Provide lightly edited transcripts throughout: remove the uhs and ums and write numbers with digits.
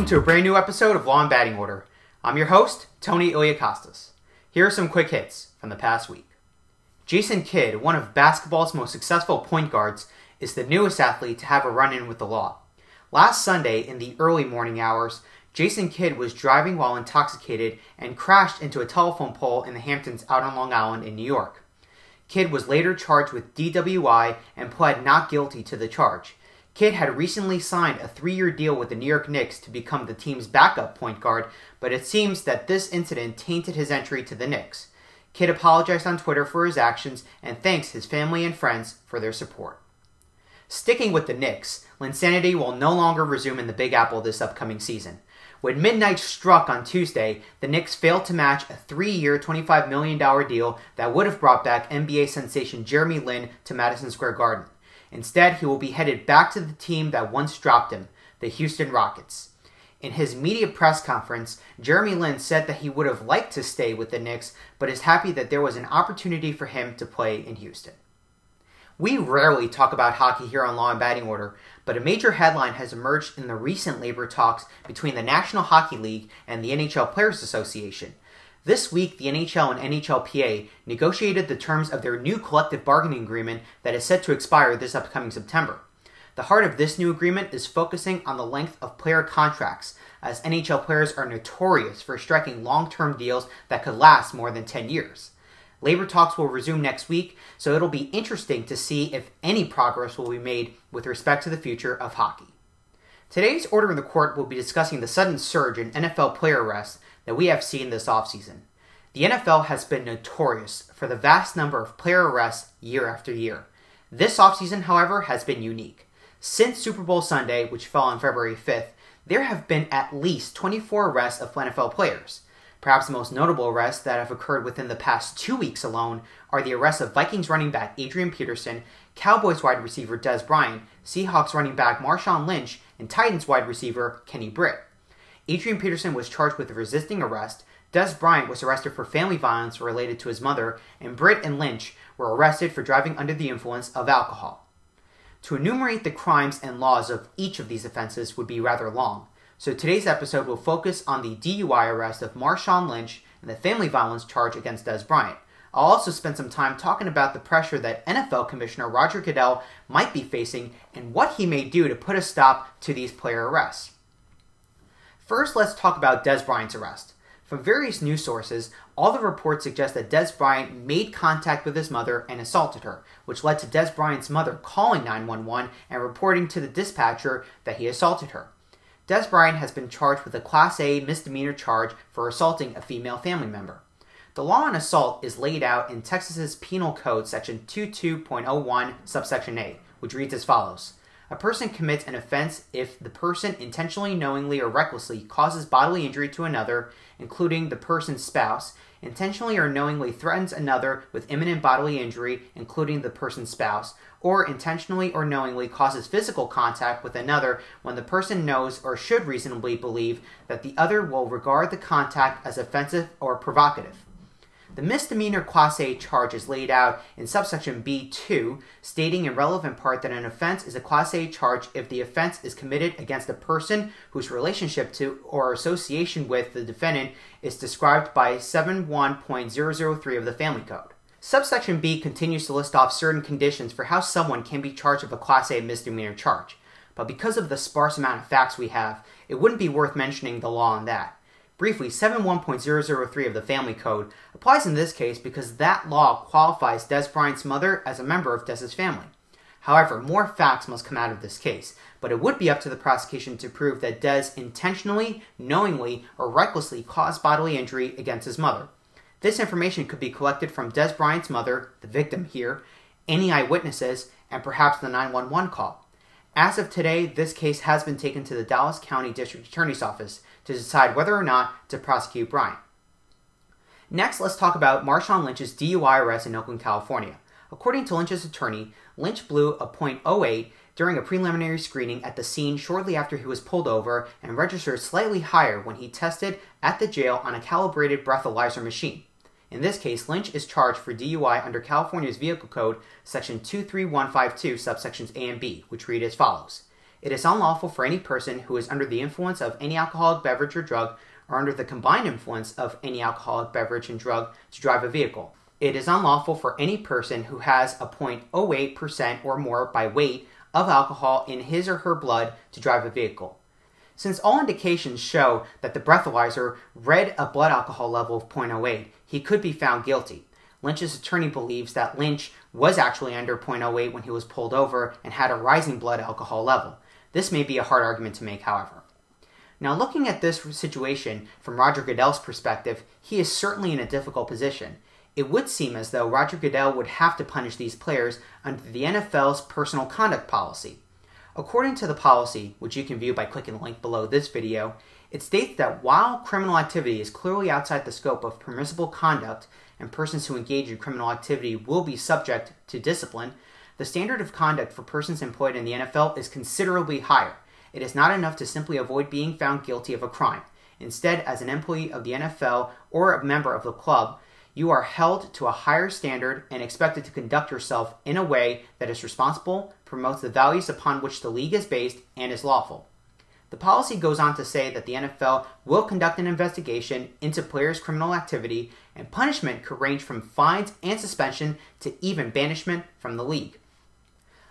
Welcome to a brand new episode of Law and Batting Order. I'm your host, Tony Iliakostas. Here are some quick hits from the past week. Jason Kidd, one of basketball's most successful point guards, is the newest athlete to have a run-in with the law. Last Sunday, in the early morning hours, Jason Kidd was driving while intoxicated and crashed into a telephone pole in the Hamptons out on Long Island in New York. Kidd was later charged with DWI and pled not guilty to the charge. Kidd had recently signed a 3-year deal with the New York Knicks to become the team's backup point guard, but it seems that this incident tainted his entry to the Knicks. Kidd apologized on Twitter for his actions and thanks his family and friends for their support. Sticking with the Knicks, Linsanity will no longer resume in the Big Apple this upcoming season. When midnight struck on Tuesday, the Knicks failed to match a 3-year, $25 million deal that would have brought back NBA sensation Jeremy Lin to Madison Square Garden. Instead, he will be headed back to the team that once dropped him, the Houston Rockets. In his media press conference, Jeremy Lin said that he would have liked to stay with the Knicks, but is happy that there was an opportunity for him to play in Houston. We rarely talk about hockey here on Law and Batting Order, but a major headline has emerged in the recent labor talks between the National Hockey League and the NHL Players Association. This week, the NHL and NHLPA negotiated the terms of their new collective bargaining agreement that is set to expire this upcoming September. The heart of this new agreement is focusing on the length of player contracts, as NHL players are notorious for striking long-term deals that could last more than 10 years. Labor talks will resume next week, so it'll be interesting to see if any progress will be made with respect to the future of hockey. Today's Order in the Court will be discussing the sudden surge in NFL player arrests that we have seen this offseason. The NFL has been notorious for the vast number of player arrests year after year. This offseason, however, has been unique. Since Super Bowl Sunday, which fell on February 5th, there have been at least 24 arrests of NFL players. Perhaps the most notable arrests that have occurred within the past 2 weeks alone are the arrests of Vikings running back Adrian Peterson, Cowboys wide receiver Dez Bryant, Seahawks running back Marshawn Lynch, and Titans wide receiver Kenny Britt. Adrian Peterson was charged with resisting arrest, Dez Bryant was arrested for family violence related to his mother, and Britt and Lynch were arrested for driving under the influence of alcohol. To enumerate the crimes and laws of each of these offenses would be rather long, so today's episode will focus on the DUI arrest of Marshawn Lynch and the family violence charge against Dez Bryant. I'll also spend some time talking about the pressure that NFL Commissioner Roger Goodell might be facing and what he may do to put a stop to these player arrests. First, let's talk about Dez Bryant's arrest. From various news sources, all the reports suggest that Dez Bryant made contact with his mother and assaulted her, which led to Dez Bryant's mother calling 911 and reporting to the dispatcher that he assaulted her. Dez Bryant has been charged with a Class A misdemeanor charge for assaulting a female family member. The law on assault is laid out in Texas's Penal Code Section 22.01, subsection A, which reads as follows. A person commits an offense if the person intentionally, knowingly, or recklessly causes bodily injury to another, including the person's spouse, intentionally or knowingly threatens another with imminent bodily injury, including the person's spouse, or intentionally or knowingly causes physical contact with another when the person knows or should reasonably believe that the other will regard the contact as offensive or provocative. The misdemeanor Class A charge is laid out in subsection B2, stating in relevant part that an offense is a Class A charge if the offense is committed against a person whose relationship to or association with the defendant is described by 71.003 of the Family Code. Subsection B continues to list off certain conditions for how someone can be charged with a Class A misdemeanor charge, but because of the sparse amount of facts we have, it wouldn't be worth mentioning the law on that. Briefly, 71.003 of the Family Code applies in this case because that law qualifies Dez Bryant's mother as a member of Dez's family. However, more facts must come out of this case, but it would be up to the prosecution to prove that Dez intentionally, knowingly, or recklessly caused bodily injury against his mother. This information could be collected from Dez Bryant's mother, the victim here, any eyewitnesses, and perhaps the 911 call. As of today, this case has been taken to the Dallas County District Attorney's Office to decide whether or not to prosecute Bryant. Next, let's talk about Marshawn Lynch's DUI arrest in Oakland, California. According to Lynch's attorney, Lynch blew a .08 during a preliminary screening at the scene shortly after he was pulled over and registered slightly higher when he tested at the jail on a calibrated breathalyzer machine. In this case, Lynch is charged for DUI under California's Vehicle Code, Section 23152, subsections A and B, which read as follows. It is unlawful for any person who is under the influence of any alcoholic beverage or drug or under the combined influence of any alcoholic beverage and drug to drive a vehicle. It is unlawful for any person who has a 0.08% or more by weight of alcohol in his or her blood to drive a vehicle. Since all indications show that the breathalyzer read a blood alcohol level of 0.08, he could be found guilty. Lynch's attorney believes that Lynch was actually under 0.08 when he was pulled over and had a rising blood alcohol level. This may be a hard argument to make, however. Now, looking at this situation from Roger Goodell's perspective, he is certainly in a difficult position. It would seem as though Roger Goodell would have to punish these players under the NFL's personal conduct policy. According to the policy, which you can view by clicking the link below this video, it states that while criminal activity is clearly outside the scope of permissible conduct and persons who engage in criminal activity will be subject to discipline, the standard of conduct for persons employed in the NFL is considerably higher. It is not enough to simply avoid being found guilty of a crime. Instead, as an employee of the NFL or a member of the club, you are held to a higher standard and expected to conduct yourself in a way that is responsible, promotes the values upon which the league is based, and is lawful. The policy goes on to say that the NFL will conduct an investigation into players' criminal activity, and punishment could range from fines and suspension to even banishment from the league.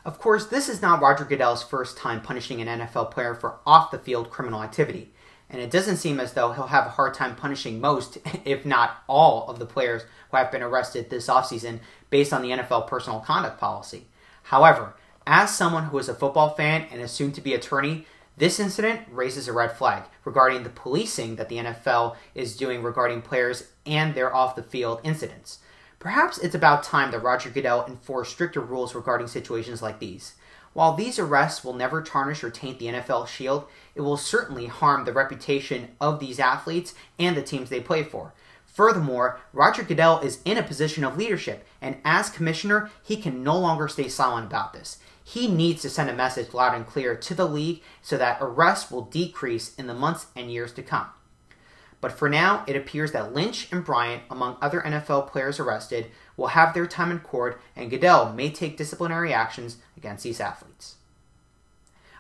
Of course, this is not Roger Goodell's first time punishing an NFL player for off-the-field criminal activity, and it doesn't seem as though he'll have a hard time punishing most, if not all, of the players who have been arrested this offseason based on the NFL personal conduct policy. However, as someone who is a football fan and a soon-to-be attorney, this incident raises a red flag regarding the policing that the NFL is doing regarding players and their off-the-field incidents. Perhaps it's about time that Roger Goodell enforce stricter rules regarding situations like these. While these arrests will never tarnish or taint the NFL shield, it will certainly harm the reputation of these athletes and the teams they play for. Furthermore, Roger Goodell is in a position of leadership, and as commissioner, he can no longer stay silent about this. He needs to send a message loud and clear to the league so that arrests will decrease in the months and years to come. But for now, it appears that Lynch and Bryant, among other NFL players arrested, will have their time in court, and Goodell may take disciplinary actions against these athletes.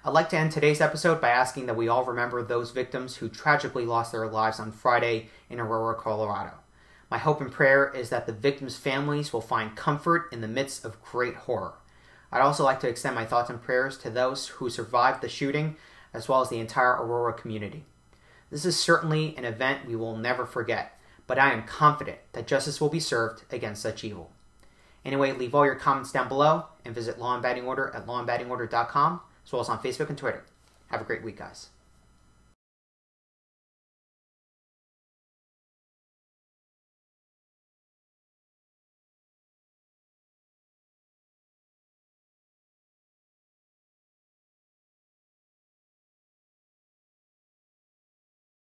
I'd like to end today's episode by asking that we all remember those victims who tragically lost their lives on Friday in Aurora, Colorado. My hope and prayer is that the victims' families will find comfort in the midst of great horror. I'd also like to extend my thoughts and prayers to those who survived the shooting, as well as the entire Aurora community. This is certainly an event we will never forget, but I am confident that justice will be served against such evil. Anyway, leave all your comments down below and visit Law and Batting Order at lawandbattingorder.com, as well as on Facebook and Twitter. Have a great week, guys.